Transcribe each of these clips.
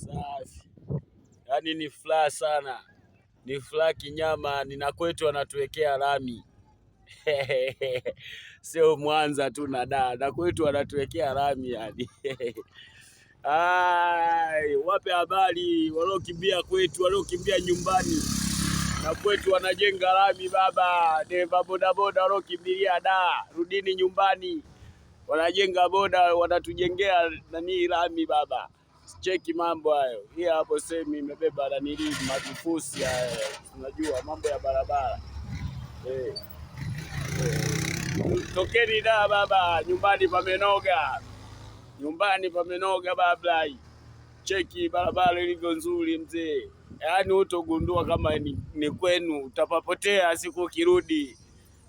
Safi. Yaani ni furaha sana, ni furaha kinyama. Nina kwetu wanatuwekea lami sio Mwanza tu na Dar, na kwetu wanatuwekea lami yani wape habari waliokimbia kwetu, waliokimbia nyumbani, na kwetu wanajenga lami baba. Dereva bodaboda waliokimbilia Dar, rudini nyumbani, wanajenga boda, wanatujengea nani lami baba. Cheki mambo hayo. Hii hapo semi imebeba na nili majifusi haya. Unajua mambo ya barabara. Tokeni Dar baba, nyumbani pamenoga. Nyumbani pamenoga baba. Cheki barabara ilivyo nzuri mzee. Yaani utogundua kama ni kwenu, utapapotea siku ukirudi.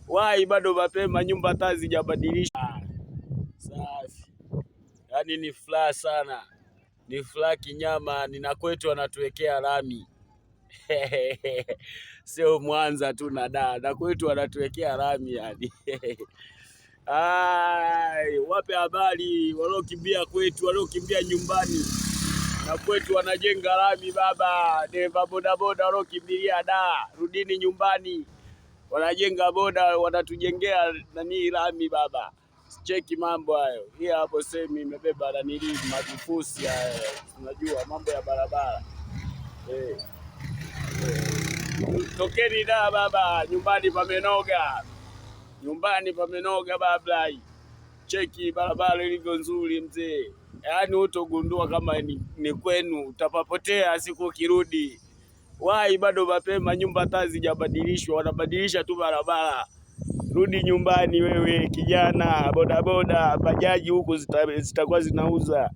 Wai bado mapema, nyumba hata hazijabadilisha. Safi. Yaani ni furaha sana, ni furaha kinyama. Nina kwetu wanatuwekea lami sio Mwanza tu na Dar, na kwetu wanatuwekea lami yani wape habari waliokimbia kwetu, waliokimbia nyumbani, na kwetu wanajenga lami baba. Dereva bodaboda waliokimbilia Dar, rudini nyumbani, wanajenga boda, wanatujengea nani lami baba. Cheki mambo hayo. Hii hapo semi imebeba na nili majifusi haya. Unajua mambo ya barabara. Tokeni Dar baba, nyumbani pamenoga. Nyumbani pamenoga baba. Cheki barabara ilivyo nzuri mzee. Yaani utogundua kama ni kwenu, utapapotea siku ukirudi. Wai bado mapema, nyumba hata hazijabadilishwa, wanabadilisha tu barabara. Rudi nyumbani wewe kijana bodaboda, bajaji huku zitakuwa zinauza.